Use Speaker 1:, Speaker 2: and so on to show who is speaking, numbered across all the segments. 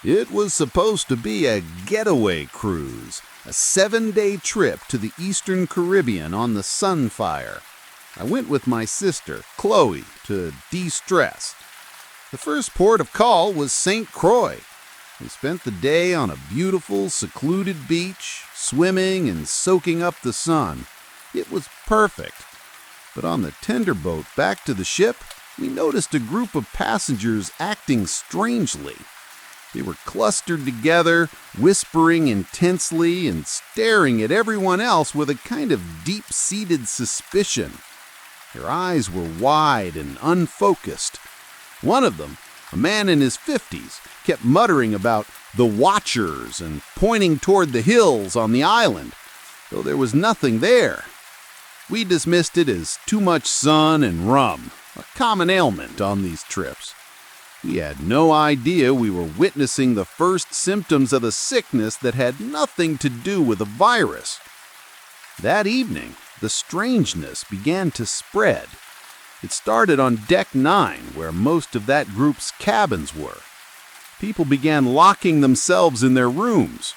Speaker 1: It was supposed to be a getaway cruise, a 7-day trip to the Eastern Caribbean on the Sunfire. I went with my sister, Chloe, to de-stress. The first port of call was St. Croix. We spent the day on a beautiful, secluded beach, swimming and soaking up the sun. It was perfect. But on the tenderboat back to the ship, we noticed a group of passengers acting strangely. They were clustered together, whispering intensely and staring at everyone else with a kind of deep-seated suspicion. Their eyes were wide and unfocused. One of them, a man in his 50s, kept muttering about the Watchers and pointing toward the hills on the island, though there was nothing there. We dismissed it as too much sun and rum, a common ailment on these trips. We had no idea we were witnessing the first symptoms of a sickness that had nothing to do with a virus. That evening, the strangeness began to spread. It started on Deck 9, where most of that group's cabins were. People began locking themselves in their rooms.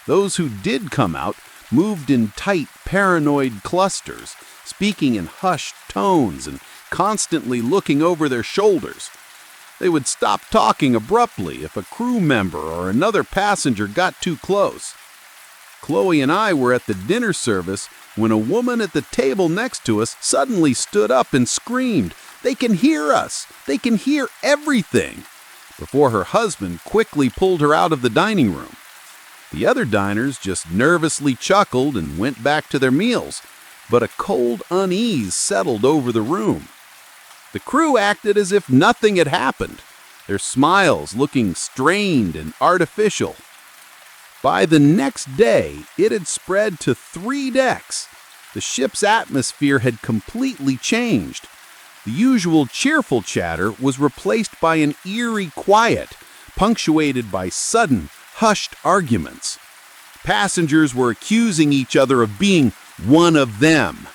Speaker 1: Those who did come out moved in tight, paranoid clusters, speaking in hushed tones and constantly looking over their shoulders. They would stop talking abruptly if a crew member or another passenger got too close. Chloe and I were at the dinner service when a woman at the table next to us suddenly stood up and screamed, "They can hear us! They can hear everything!" before her husband quickly pulled her out of the dining room. The other diners just nervously chuckled and went back to their meals, but a cold unease settled over the room. The crew acted as if nothing had happened, their smiles looking strained and artificial. By the next day, it had spread to 3 decks. The ship's atmosphere had completely changed. The usual cheerful chatter was replaced by an eerie quiet, punctuated by sudden, hushed arguments. Passengers were accusing each other of being one of them.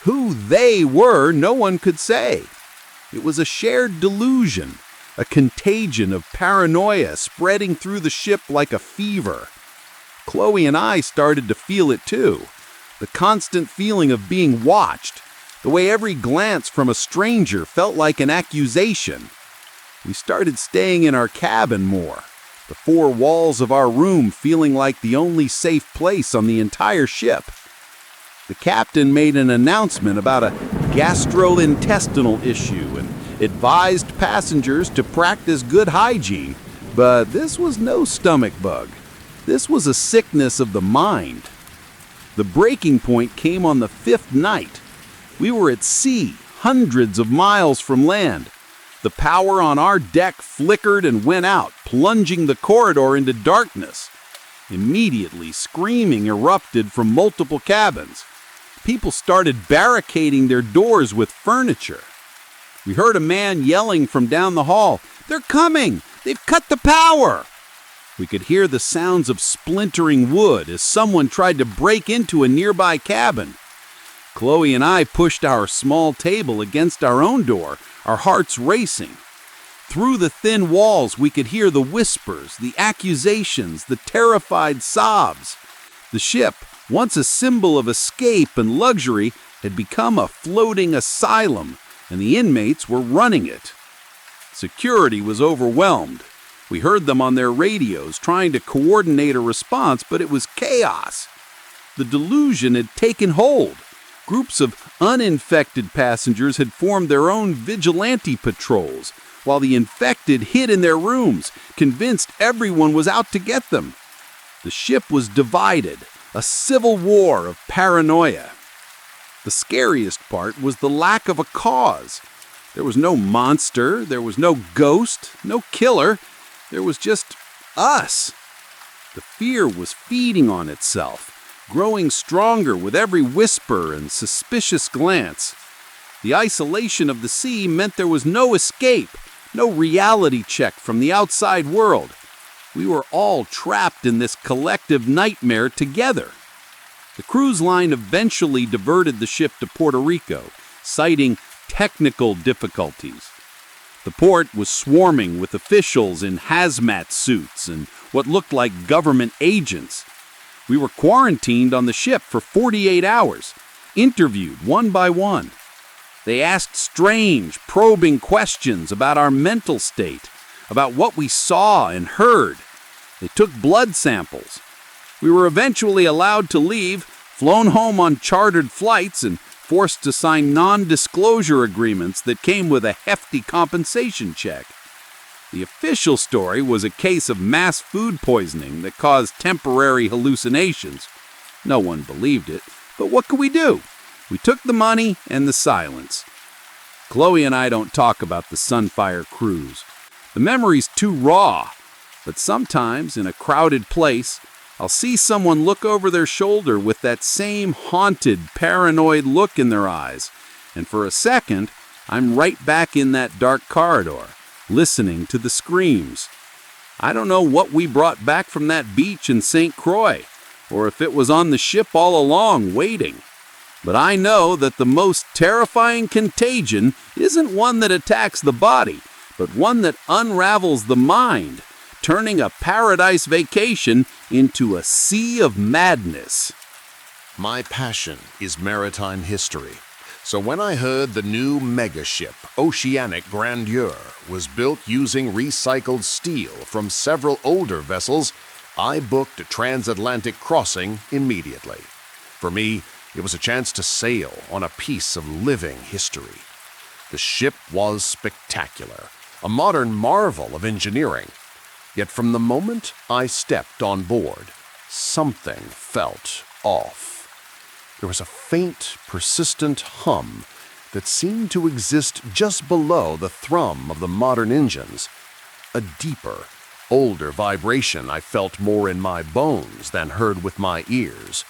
Speaker 1: Who they were, no one could say. It was a shared delusion, a contagion of paranoia spreading through the ship like a fever. Chloe and I started to feel it too, the constant feeling of being watched, the way every glance from a stranger felt like an accusation. We started staying in our cabin more, the 4 walls of our room feeling like the only safe place on the entire ship. The captain made an announcement about a gastrointestinal issue and advised passengers to practice good hygiene, but this was no stomach bug. This was a sickness of the mind. The breaking point came on the 5th night. We were at sea, hundreds of miles from land. The power on our deck flickered and went out, plunging the corridor into darkness. Immediately, screaming erupted from multiple cabins. People started barricading their doors with furniture. We heard a man yelling from down the hall, "They're coming! They've cut the power!" We could hear the sounds of splintering wood as someone tried to break into a nearby cabin. Chloe and I pushed our small table against our own door, our hearts racing. Through the thin walls, we could hear the whispers, the accusations, the terrified sobs. The ship, once a symbol of escape and luxury, had become a floating asylum, and the inmates were running it. Security was overwhelmed. We heard them on their radios trying to coordinate a response, but it was chaos. The delusion had taken hold. Groups of uninfected passengers had formed their own vigilante patrols, while the infected hid in their rooms, convinced everyone was out to get them. The ship was divided, a civil war of paranoia. The scariest part was the lack of a cause. There was no monster, there was no ghost, no killer. There was just us. The fear was feeding on itself, growing stronger with every whisper and suspicious glance. The isolation of the sea meant there was no escape, no reality check from the outside world. We were all trapped in this collective nightmare together. The cruise line eventually diverted the ship to Puerto Rico, citing technical difficulties. The port was swarming with officials in hazmat suits and what looked like government agents. We were quarantined on the ship for 48 hours, interviewed one by one. They asked strange, probing questions about our mental state, about what we saw and heard. They took blood samples. We were eventually allowed to leave, flown home on chartered flights, and forced to sign non-disclosure agreements that came with a hefty compensation check. The official story was a case of mass food poisoning that caused temporary hallucinations. No one believed it, but what could we do? We took the money and the silence. Chloe and I don't talk about the Sunfire cruise. The memory's too raw, but sometimes in a crowded place, I'll see someone look over their shoulder with that same haunted, paranoid look in their eyes, and for a second, I'm right back in that dark corridor, listening to the screams. I don't know what we brought back from that beach in St. Croix, or if it was on the ship all along, waiting. But I know that the most terrifying contagion isn't one that attacks the body, but one that unravels the mind, turning a paradise vacation into a sea of madness.
Speaker 2: My passion is maritime history. So when I heard the new megaship, Oceanic Grandeur, was built using recycled steel from several older vessels, I booked a transatlantic crossing immediately. For me, it was a chance to sail on a piece of living history. The ship was spectacular, a modern marvel of engineering. Yet from the moment I stepped on board, something felt off. There was a faint, persistent hum that seemed to exist just below the thrum of the modern engines. A deeper, older vibration I felt more in my bones than heard with my ears.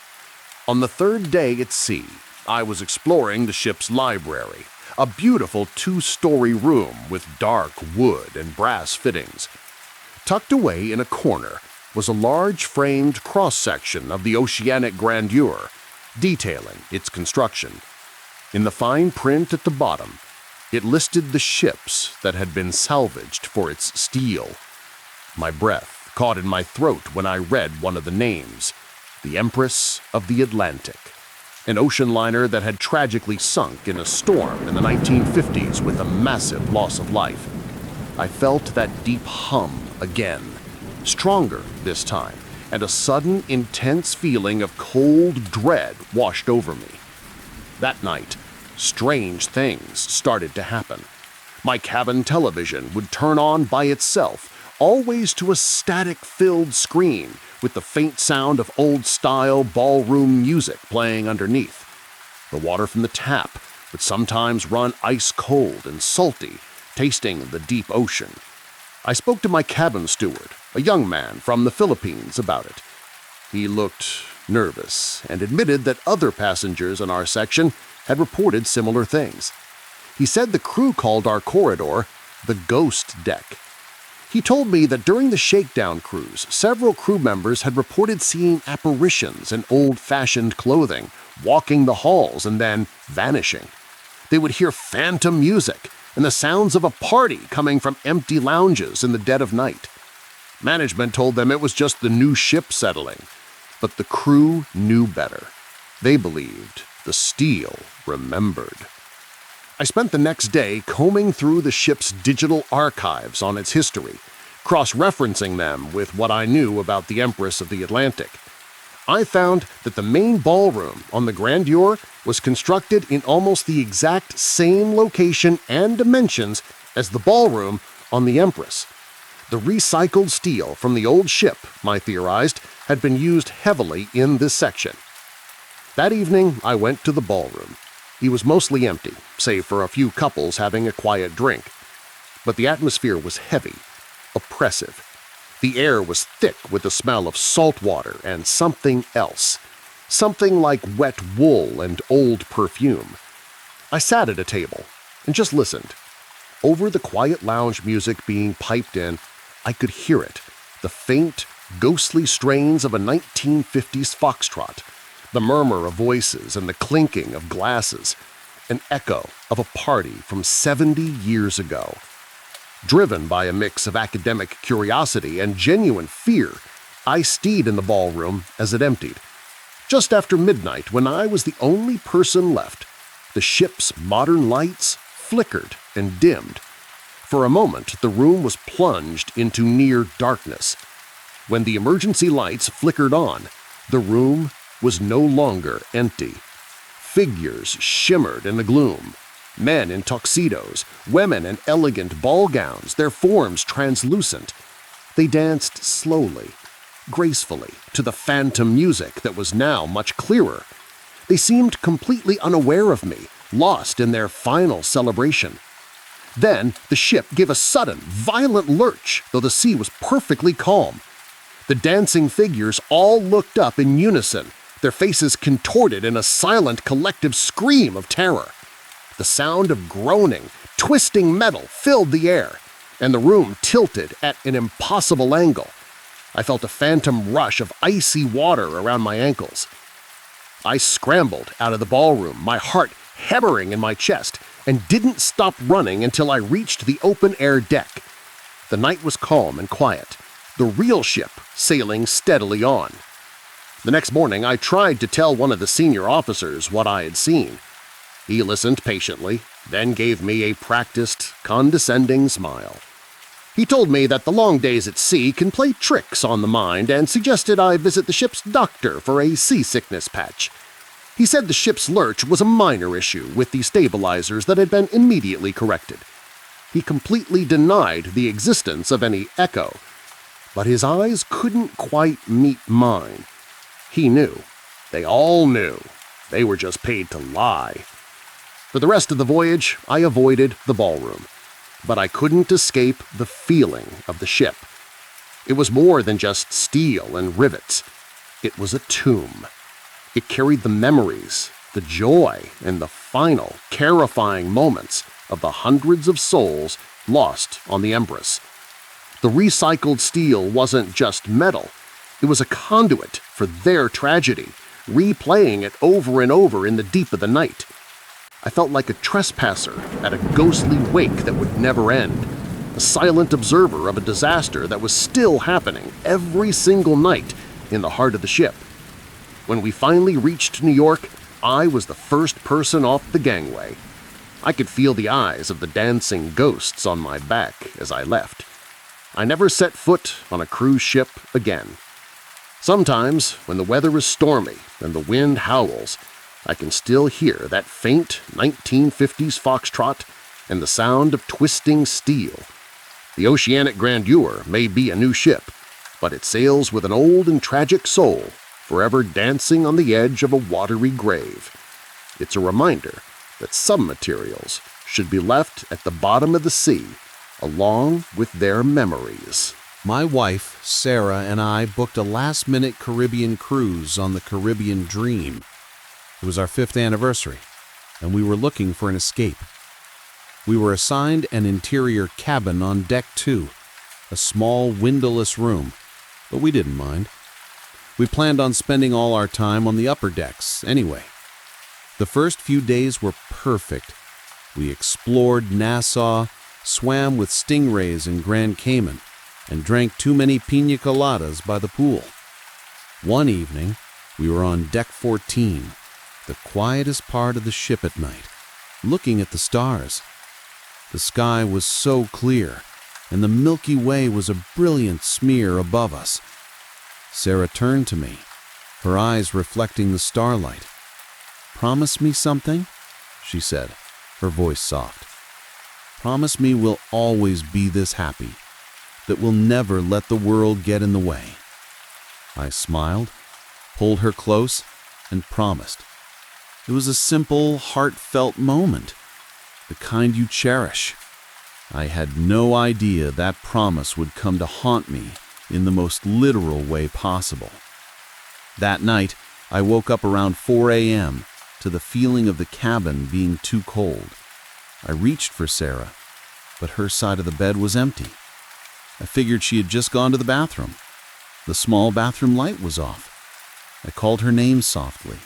Speaker 2: On the third day at sea, I was exploring the ship's library, a beautiful two-story room with dark wood and brass fittings. Tucked away in a corner was a large framed cross-section of the Oceanic Grandeur, detailing its construction. In the fine print at the bottom, it listed the ships that had been salvaged for its steel. My breath caught in my throat when I read one of the names, the Empress of the Atlantic, an ocean liner that had tragically sunk in a storm in the 1950s with a massive loss of life. I felt that deep hum again, stronger this time, and a sudden, intense feeling of cold dread washed over me. That night, strange things started to happen. My cabin television would turn on by itself, always to a static-filled screen, with the faint sound of old-style ballroom music playing underneath. The water from the tap would sometimes run ice-cold and salty, tasting the deep ocean. I spoke to my cabin steward, a young man from the Philippines, about it. He looked nervous and admitted that other passengers in our section had reported similar things. He said the crew called our corridor the ghost deck. He told me that during the shakedown cruise, several crew members had reported seeing apparitions in old-fashioned clothing, walking the halls and then vanishing. They would hear phantom music and the sounds of a party coming from empty lounges in the dead of night. Management told them it was just the new ship settling, but the crew knew better. They believed the steel remembered. I spent the next day combing through the ship's digital archives on its history, cross-referencing them with what I knew about the Empress of the Atlantic. I found that the main ballroom on the Grandeur was constructed in almost the exact same location and dimensions as the ballroom on the Empress. The recycled steel from the old ship, I theorized, had been used heavily in this section. That evening, I went to the ballroom. He was mostly empty, save for a few couples having a quiet drink. But the atmosphere was heavy, oppressive. The air was thick with the smell of salt water and something else, something like wet wool and old perfume. I sat at a table and just listened. Over the quiet lounge music being piped in, I could hear it, the faint, ghostly strains of a 1950s foxtrot, the murmur of voices and the clinking of glasses, an echo of a party from 70 years ago. Driven by a mix of academic curiosity and genuine fear, I stayed in the ballroom as it emptied. Just after midnight, when I was the only person left, the ship's modern lights flickered and dimmed. For a moment, the room was plunged into near darkness. When the emergency lights flickered on, the room was no longer empty. Figures shimmered in the gloom. Men in tuxedos, women in elegant ball gowns, their forms translucent. They danced slowly, gracefully, to the phantom music that was now much clearer. They seemed completely unaware of me, lost in their final celebration. Then the ship gave a sudden, violent lurch, though the sea was perfectly calm. The dancing figures all looked up in unison, their faces contorted in a silent collective scream of terror. The sound of groaning, twisting metal filled the air, and the room tilted at an impossible angle. I felt a phantom rush of icy water around my ankles. I scrambled out of the ballroom, my heart hammering in my chest, and didn't stop running until I reached the open-air deck. The night was calm and quiet, the real ship sailing steadily on. The next morning, I tried to tell one of the senior officers what I had seen. He listened patiently, then gave me a practiced, condescending smile. He told me that the long days at sea can play tricks on the mind and suggested I visit the ship's doctor for a seasickness patch. He said the ship's lurch was a minor issue with the stabilizers that had been immediately corrected. He completely denied the existence of any echo, but his eyes couldn't quite meet mine. He knew. They all knew. They were just paid to lie. For the rest of the voyage, I avoided the ballroom, but I couldn't escape the feeling of the ship. It was more than just steel and rivets. It was a tomb. It carried the memories, the joy, and the final, terrifying moments of the hundreds of souls lost on the Empress. The recycled steel wasn't just metal. It was a conduit for their tragedy, replaying it over and over in the deep of the night. I felt like a trespasser at a ghostly wake that would never end, a silent observer of a disaster that was still happening every single night in the heart of the ship. When we finally reached New York, I was the first person off the gangway. I could feel the eyes of the dancing ghosts on my back as I left. I never set foot on a cruise ship again. Sometimes, when the weather is stormy and the wind howls, I can still hear that faint 1950s foxtrot and the sound of twisting steel. The Oceanic Grandeur may be a new ship, but it sails with an old and tragic soul, forever dancing on the edge of a watery grave. It's a reminder that some materials should be left at the bottom of the sea, along with their memories.
Speaker 1: My wife, Sarah, and I booked a last-minute Caribbean cruise on the Caribbean Dream. It was our 5th anniversary, and we were looking for an escape. We were assigned an interior cabin on Deck 2, a small windowless room, but we didn't mind. We planned on spending all our time on the upper decks anyway. The first few days were perfect. We explored Nassau, swam with stingrays in Grand Cayman, and drank too many piña coladas by the pool. One evening, we were on Deck 14, the quietest part of the ship at night, looking at the stars. The sky was so clear, and the Milky Way was a brilliant smear above us. Sarah turned to me, her eyes reflecting the starlight. "Promise me something?" she said, her voice soft. "Promise me we'll always be this happy, that we'll never let the world get in the way." I smiled, pulled her close, and promised. It was a simple, heartfelt moment, the kind you cherish. I had no idea that promise would come to haunt me in the most literal way possible. That night, I woke up around 4 a.m. to the feeling of the cabin being too cold. I reached for Sarah, but her side of the bed was empty. I figured she had just gone to the bathroom. The small bathroom light was off. I called her name softly.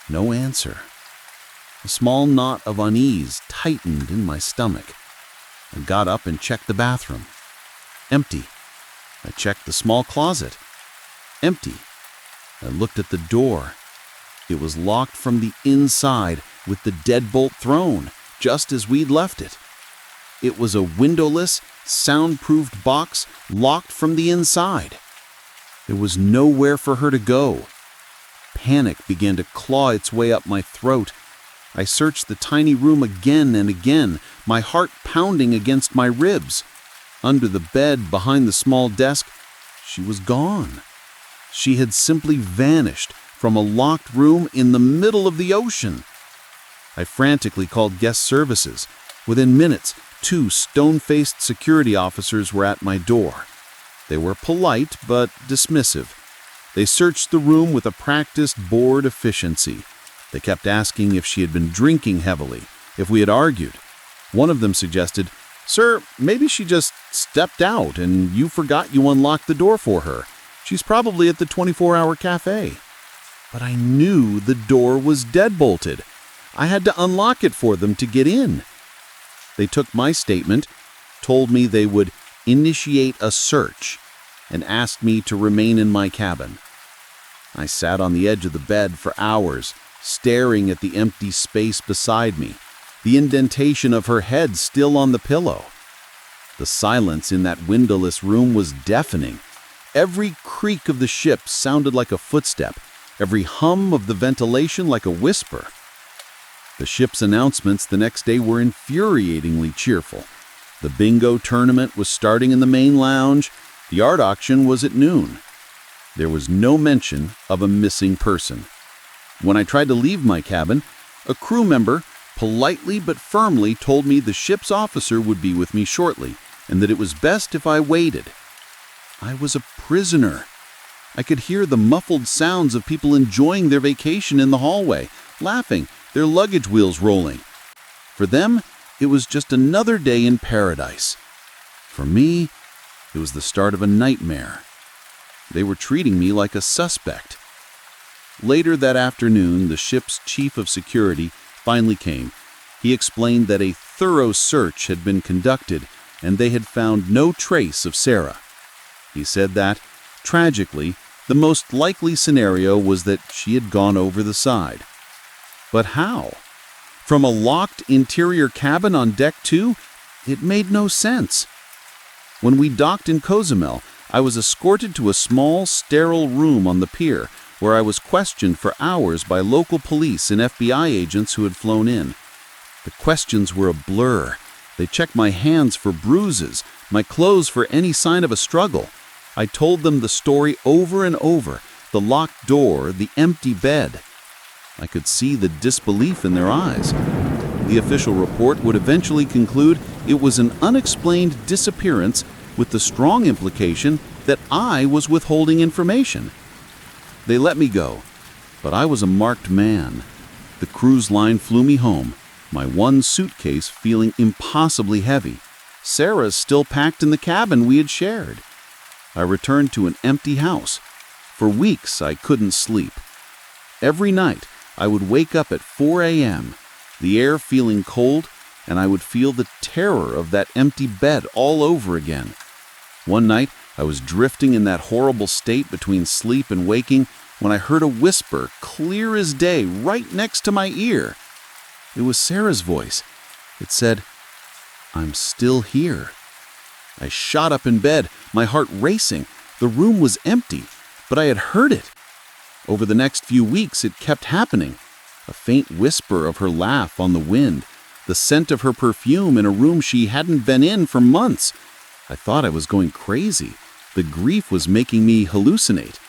Speaker 1: No answer. A small knot of unease tightened in my stomach. I got up and checked the bathroom. Empty. I checked the small closet. Empty. I looked at the door. It was locked from the inside with the deadbolt thrown, just as we'd left it. It was a windowless, soundproofed box locked from the inside. There was nowhere for her to go. Panic began to claw its way up my throat. I searched the tiny room again and again, my heart pounding against my ribs. Under the bed, behind the small desk, she was gone. She had simply vanished from a locked room in the middle of the ocean. I frantically called guest services. Within minutes, 2 stone-faced security officers were at my door. They were polite but dismissive. They searched the room with a practiced, bored efficiency. They kept asking if she had been drinking heavily, if we had argued. One of them suggested, "Sir, maybe she just stepped out and you forgot you unlocked the door for her. She's probably at the 24-hour cafe." But I knew the door was deadbolted. I had to unlock it for them to get in. They took my statement, told me they would initiate a search, and asked me to remain in my cabin. I sat on the edge of the bed for hours, staring at the empty space beside me, the indentation of her head still on the pillow. The silence in that windowless room was deafening. Every creak of the ship sounded like a footstep, every hum of the ventilation like a whisper. The ship's announcements the next day were infuriatingly cheerful. The bingo tournament was starting in the main lounge. The art auction was at noon. There was no mention of a missing person. When I tried to leave my cabin, a crew member politely but firmly told me the ship's officer would be with me shortly and that it was best if I waited. I was a prisoner. I could hear the muffled sounds of people enjoying their vacation in the hallway, laughing, their luggage wheels rolling. For them, it was just another day in paradise. For me, it was the start of a nightmare. They were treating me like a suspect. Later that afternoon, the ship's chief of security finally came. He explained that a thorough search had been conducted and they had found no trace of Sarah. He said that, tragically, the most likely scenario was that she had gone over the side. But how? From a locked interior cabin on Deck 2? It made no sense. When we docked in Cozumel, I was escorted to a small, sterile room on the pier where I was questioned for hours by local police and FBI agents who had flown in. The questions were a blur. They checked my hands for bruises, my clothes for any sign of a struggle. I told them the story over and over, the locked door, the empty bed. I could see the disbelief in their eyes. The official report would eventually conclude it was an unexplained disappearance with the strong implication that I was withholding information. They let me go, but I was a marked man. The cruise line flew me home, my one suitcase feeling impossibly heavy. Sarah's still packed in the cabin we had shared. I returned to an empty house. For weeks, I couldn't sleep. Every night, I would wake up at 4 a.m., the air feeling cold, and I would feel the terror of that empty bed all over again. One night, I was drifting in that horrible state between sleep and waking when I heard a whisper, clear as day, right next to my ear. It was Sarah's voice. It said, "I'm still here." I shot up in bed, my heart racing. The room was empty, but I had heard it. Over the next few weeks, it kept happening. A faint whisper of her laugh on the wind, the scent of her perfume in a room she hadn't been in for months. I thought I was going crazy. The grief was making me hallucinate.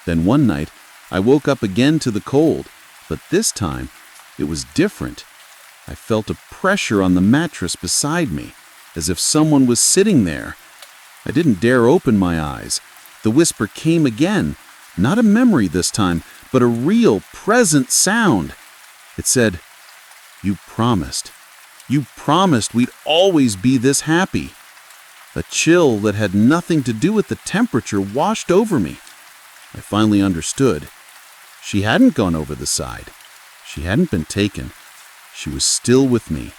Speaker 1: Then one night, I woke up again to the cold, but this time, it was different. I felt a pressure on the mattress beside me, as if someone was sitting there. I didn't dare open my eyes. The whisper came again, not a memory this time, but a real, present sound. It said, "You promised. You promised we'd always be this happy." A chill that had nothing to do with the temperature washed over me. I finally understood. She hadn't gone over the side. She hadn't been taken. She was still with me.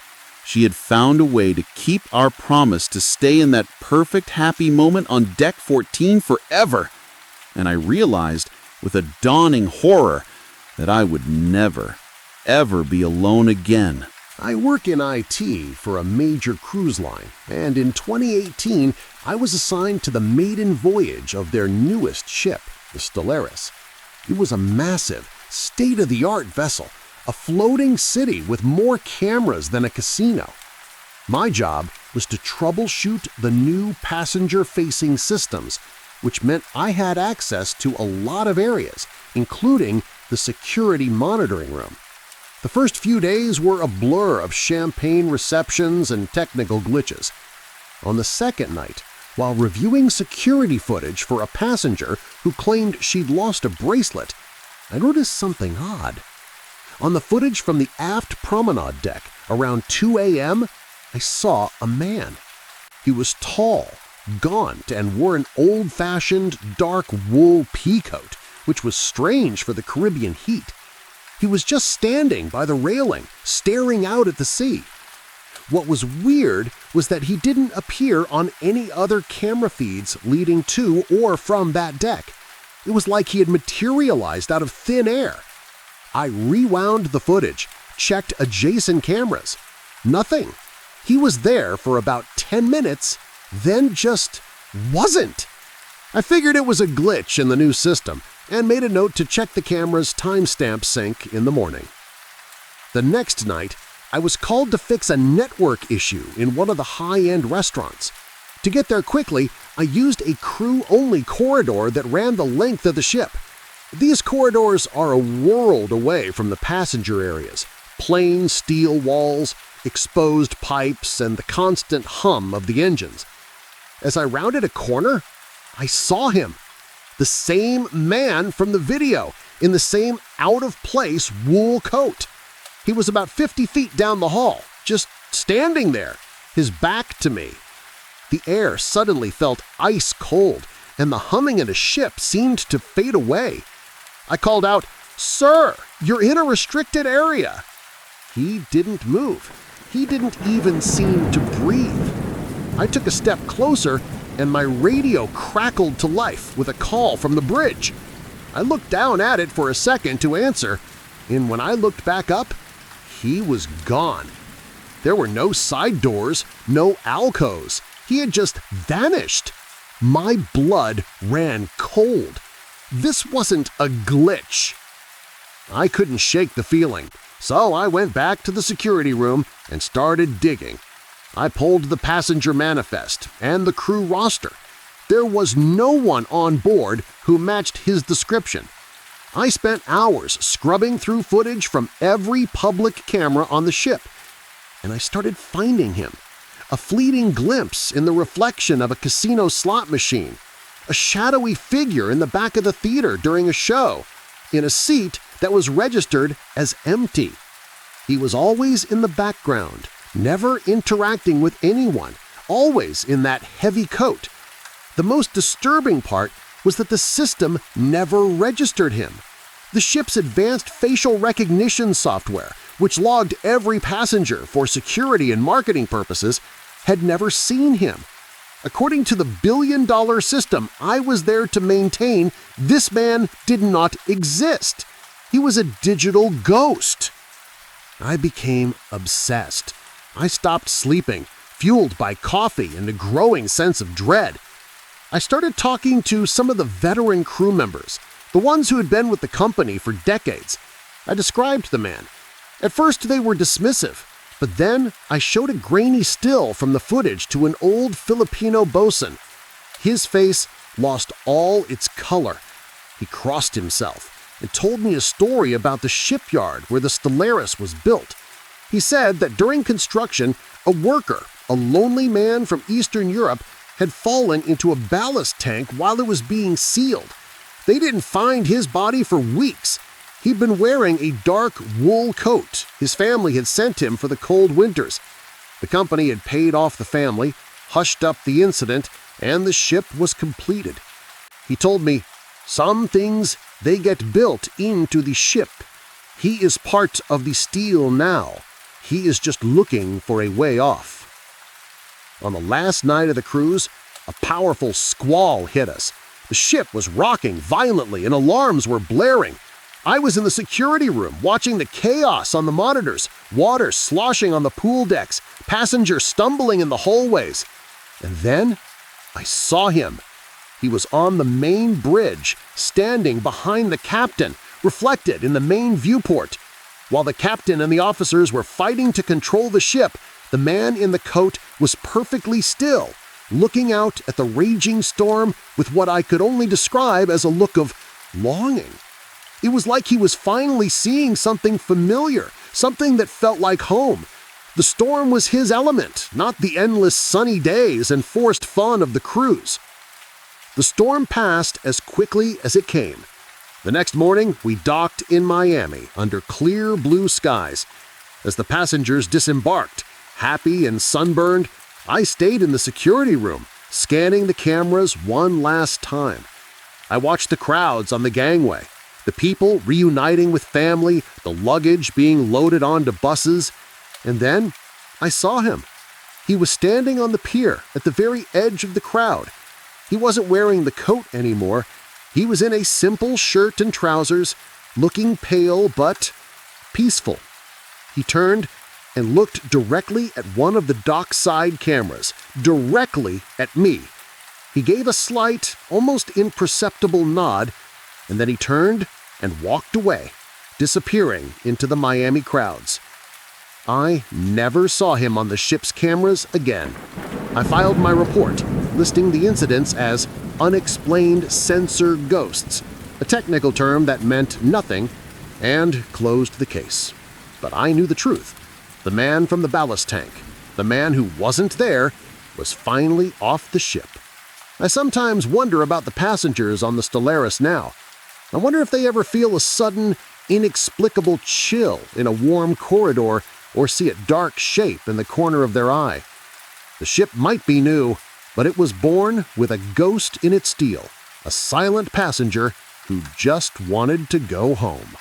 Speaker 1: She had found a way to keep our promise to stay in that perfect happy moment on Deck 14 forever. And I realized, with a dawning horror, that I would never, ever be alone again.
Speaker 2: I work in IT for a major cruise line, and in 2018, I was assigned to the maiden voyage of their newest ship, the Stellaris. It was a massive, state-of-the-art vessel, a floating city with more cameras than a casino. My job was to troubleshoot the new passenger-facing systems, which meant I had access to a lot of areas, including the security monitoring room. The first few days were a blur of champagne receptions and technical glitches. On the second night, while reviewing security footage for a passenger who claimed she'd lost a bracelet, I noticed something odd. On the footage from the aft promenade deck around 2 a.m., I saw a man. He was tall, gaunt, and wore an old-fashioned dark wool peacoat, which was strange for the Caribbean heat. He was just standing by the railing, staring out at the sea. What was weird was that he didn't appear on any other camera feeds leading to or from that deck. It was like he had materialized out of thin air. I rewound the footage, checked adjacent cameras. Nothing. He was there for about 10 minutes, then just wasn't. I figured it was a glitch in the new system and made a note to check the camera's timestamp sync in the morning. The next night, I was called to fix a network issue in one of the high-end restaurants. To get there quickly, I used a crew-only corridor that ran the length of the ship. These corridors are a world away from the passenger areas, plain steel walls, exposed pipes, and the constant hum of the engines. As I rounded a corner, I saw him. The same man from the video, in the same out-of-place wool coat. He was about 50 feet down the hall, just standing there, his back to me. The air suddenly felt ice cold, and the humming in a ship seemed to fade away. I called out, "Sir, you're in a restricted area." He didn't move. He didn't even seem to breathe. I took a step closer, and my radio crackled to life with a call from the bridge. I looked down at it for a second to answer, and when I looked back up, he was gone. There were no side doors, no alcoves. He had just vanished. My blood ran cold. This wasn't a glitch. I couldn't shake the feeling, so I went back to the security room and started digging. I pulled the passenger manifest and the crew roster. There was no one on board who matched his description. I spent hours scrubbing through footage from every public camera on the ship, and I started finding him. A fleeting glimpse in the reflection of a casino slot machine, a shadowy figure in the back of the theater during a show, in a seat that was registered as empty. He was always in the background, never interacting with anyone, always in that heavy coat. The most disturbing part was that the system never registered him. The ship's advanced facial recognition software, which logged every passenger for security and marketing purposes, had never seen him. According to the billion-dollar system I was there to maintain, this man did not exist. He was a digital ghost. I became obsessed. I stopped sleeping, fueled by coffee and a growing sense of dread. I started talking to some of the veteran crew members, the ones who had been with the company for decades. I described the man. At first they were dismissive, but then I showed a grainy still from the footage to an old Filipino bosun. His face lost all its color. He crossed himself and told me a story about the shipyard where the Stellaris was built. He said that during construction, a worker, a lonely man from Eastern Europe, had fallen into a ballast tank while it was being sealed. They didn't find his body for weeks. He'd been wearing a dark wool coat his family had sent him for the cold winters. The company had paid off the family, hushed up the incident, and the ship was completed. He told me, "Some things, they get built into the ship. He is part of the steel now.
Speaker 3: he is just looking for a way off. On the last night of the cruise, a powerful squall hit us. The ship was rocking violently and alarms were blaring. I was in the security room watching the chaos on the monitors, water sloshing on the pool decks, passengers stumbling in the hallways. And then I saw him. He was on the main bridge, standing behind the captain, reflected in the main viewport. While the captain and the officers were fighting to control the ship, the man in the coat was perfectly still, looking out at the raging storm with what I could only describe as a look of longing. It was like he was finally seeing something familiar, something that felt like home. The storm was his element, not the endless sunny days and forced fun of the cruise. The storm passed as quickly as it came. The next morning, we docked in Miami under clear blue skies. As the passengers disembarked, happy and sunburned, I stayed in the security room, scanning the cameras one last time. I watched the crowds on the gangway, the people reuniting with family, the luggage being loaded onto buses, and then I saw him. He was standing on the pier at the very edge of the crowd. He wasn't wearing the coat anymore. He was in a simple shirt and trousers, looking pale but peaceful. He turned and looked directly at one of the dockside cameras, directly at me. He gave a slight, almost imperceptible nod, and then he turned and walked away, disappearing into the Miami crowds. I never saw him on the ship's cameras again. I filed my report, listing the incidents as unexplained sensor ghosts, a technical term that meant nothing, and closed the case. But I knew the truth. The man from the ballast tank, the man who wasn't there, was finally off the ship. I sometimes wonder about the passengers on the Stellaris now. I wonder if they ever feel a sudden, inexplicable chill in a warm corridor or see a dark shape in the corner of their eye. The ship might be new, but it was born with a ghost in its steel, a silent passenger who just wanted to go home.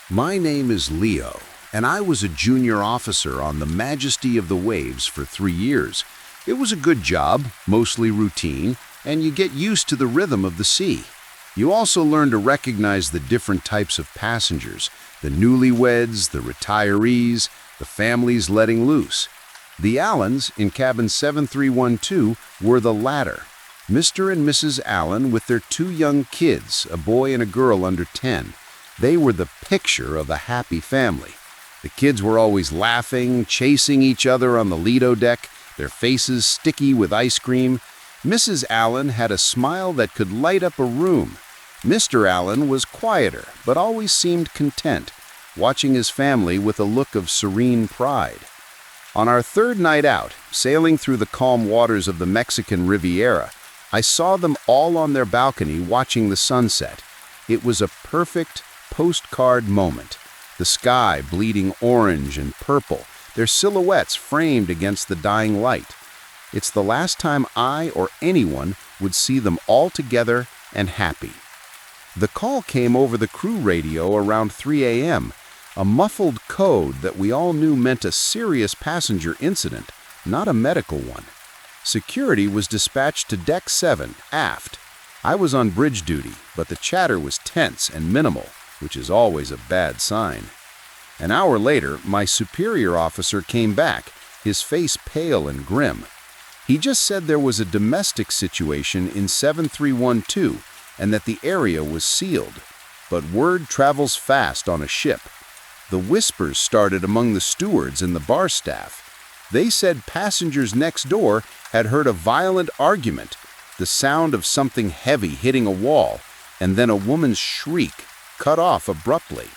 Speaker 1: My name is Leo, and I was a junior officer on the Majesty of the Waves for 3 years. It was a good job, mostly routine, and you get used to the rhythm of the sea. You also learn to recognize the different types of passengers, the newlyweds, the retirees, the families letting loose. The Allens in cabin 7312 were the latter. Mr. and Mrs. Allen with their 2 young kids, a boy and a girl under 10. They were the picture of a happy family. The kids were always laughing, chasing each other on the Lido deck, their faces sticky with ice cream. Mrs. Allen had a smile that could light up a room. Mr. Allen was quieter, but always seemed content, watching his family with a look of serene pride. On our 3rd night out, sailing through the calm waters of the Mexican Riviera, I saw them all on their balcony watching the sunset. It was a perfect postcard moment. The sky bleeding orange and purple, their silhouettes framed against the dying light. It's the last time I or anyone would see them all together and happy. The call came over the crew radio around 3 a.m., a muffled code that we all knew meant a serious passenger incident, not a medical one. Security was dispatched to Deck 7, aft. I was on bridge duty, but the chatter was tense and minimal, which is always a bad sign. An hour later, my superior officer came back, his face pale and grim. He just said there was a domestic situation in 7312 and that the area was sealed. But word travels fast on a ship. The whispers started among the stewards and the bar staff. They said passengers next door had heard a violent argument, the sound of something heavy hitting a wall, and then a woman's shriek, cut off abruptly.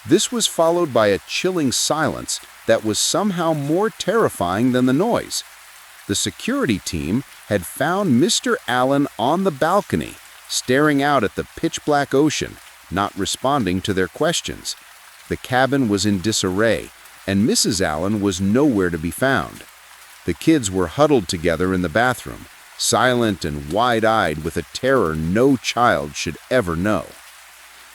Speaker 1: This was followed by a chilling silence that was somehow more terrifying than the noise. The security team had found Mr. Allen on the balcony, staring out at the pitch-black ocean, not responding to their questions. The cabin was in disarray, and Mrs. Allen was nowhere to be found. The kids were huddled together in the bathroom, silent and wide-eyed with a terror no child should ever know.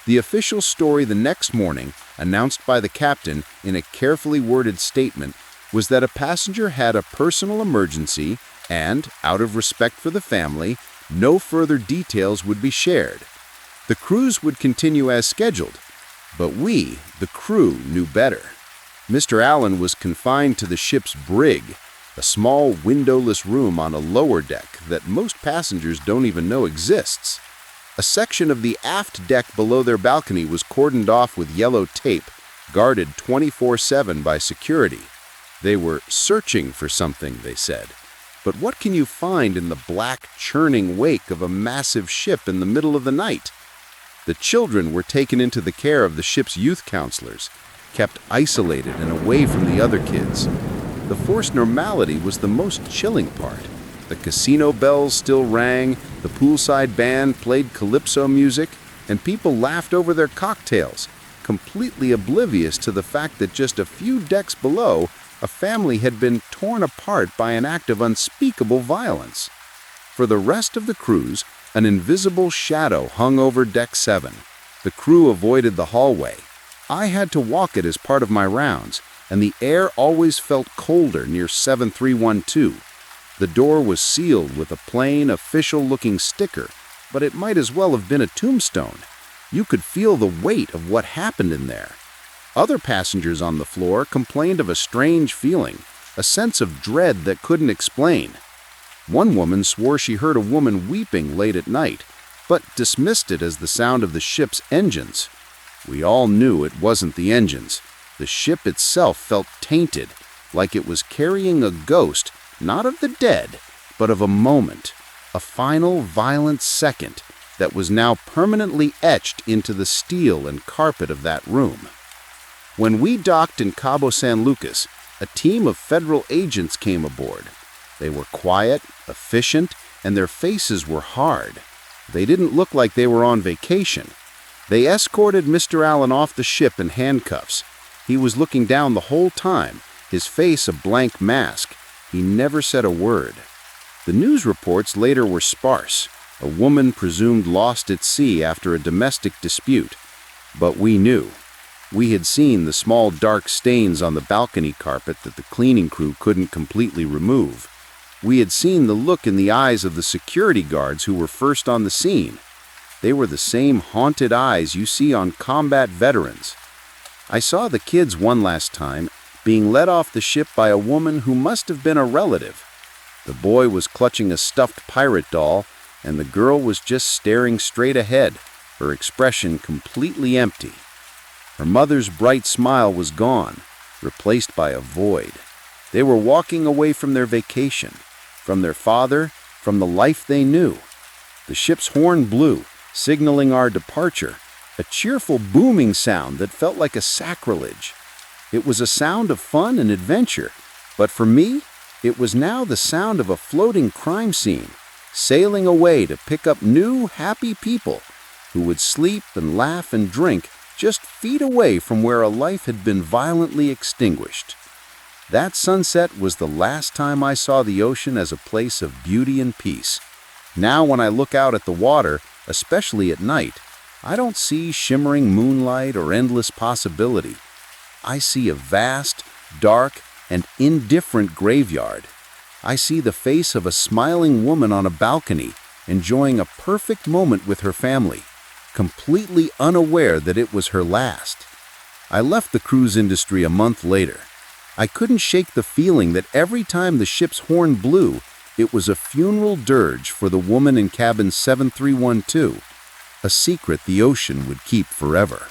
Speaker 1: The official story the next morning, announced by the captain in a carefully worded statement, was that a passenger had a personal emergency and, out of respect for the family, no further details would be shared. The cruise would continue as scheduled, but we, the crew, knew better. Mr. Allen was confined to the ship's brig, a small windowless room on a lower deck that most passengers don't even know exists. A section of the aft deck below their balcony was cordoned off with yellow tape, guarded 24/7 by security. They were searching for something, they said. But what can you find in the black, churning wake of a massive ship in the middle of the night? The children were taken into the care of the ship's youth counselors, kept isolated and away from the other kids. The forced normality was the most chilling part. The casino bells still rang, the poolside band played calypso music, and people laughed over their cocktails, completely oblivious to the fact that just a few decks below, a family had been torn apart by an act of unspeakable violence. For the rest of the cruise, an invisible shadow hung over Deck 7. The crew avoided the hallway. I had to walk it as part of my rounds, and the air always felt colder near 7312. The door was sealed with a plain, official-looking sticker, but it might as well have been a tombstone. You could feel the weight of what happened in there. Other passengers on the floor complained of a strange feeling, a sense of dread that couldn't explain. One woman swore she heard a woman weeping late at night, but dismissed it as the sound of the ship's engines. We all knew it wasn't the engines. The ship itself felt tainted, like it was carrying a ghost, not of the dead, but of a moment, a final violent second that was now permanently etched into the steel and carpet of that room. When we docked in Cabo San Lucas, a team of federal agents came aboard. They were quiet, efficient, and their faces were hard. They didn't look like they were on vacation. They escorted Mr. Allen off the ship in handcuffs. He was looking down the whole time, his face a blank mask. He never said a word. The news reports later were sparse. A woman presumed lost at sea after a domestic dispute. But we knew. We had seen the small dark stains on the balcony carpet that the cleaning crew couldn't completely remove. We had seen the look in the eyes of the security guards who were first on the scene. They were the same haunted eyes you see on combat veterans. I saw the kids one last time, being led off the ship by a woman who must have been a relative. The boy was clutching a stuffed pirate doll, and the girl was just staring straight ahead, her expression completely empty. Her mother's bright smile was gone, replaced by a void. They were walking away from their vacation, from their father, from the life they knew. The ship's horn blew, signaling our departure, a cheerful booming sound that felt like a sacrilege. It was a sound of fun and adventure, but for me, it was now the sound of a floating crime scene, sailing away to pick up new, happy people who would sleep and laugh and drink just feet away from where a life had been violently extinguished. That sunset was the last time I saw the ocean as a place of beauty and peace. Now when I look out at the water, especially at night, I don't see shimmering moonlight or endless possibility. I see a vast, dark, and indifferent graveyard. I see the face of a smiling woman on a balcony, enjoying a perfect moment with her family, completely unaware that it was her last. I left the cruise industry a month later. I couldn't shake the feeling that every time the ship's horn blew, it was a funeral dirge for the woman in cabin 7312, a secret the ocean would keep forever.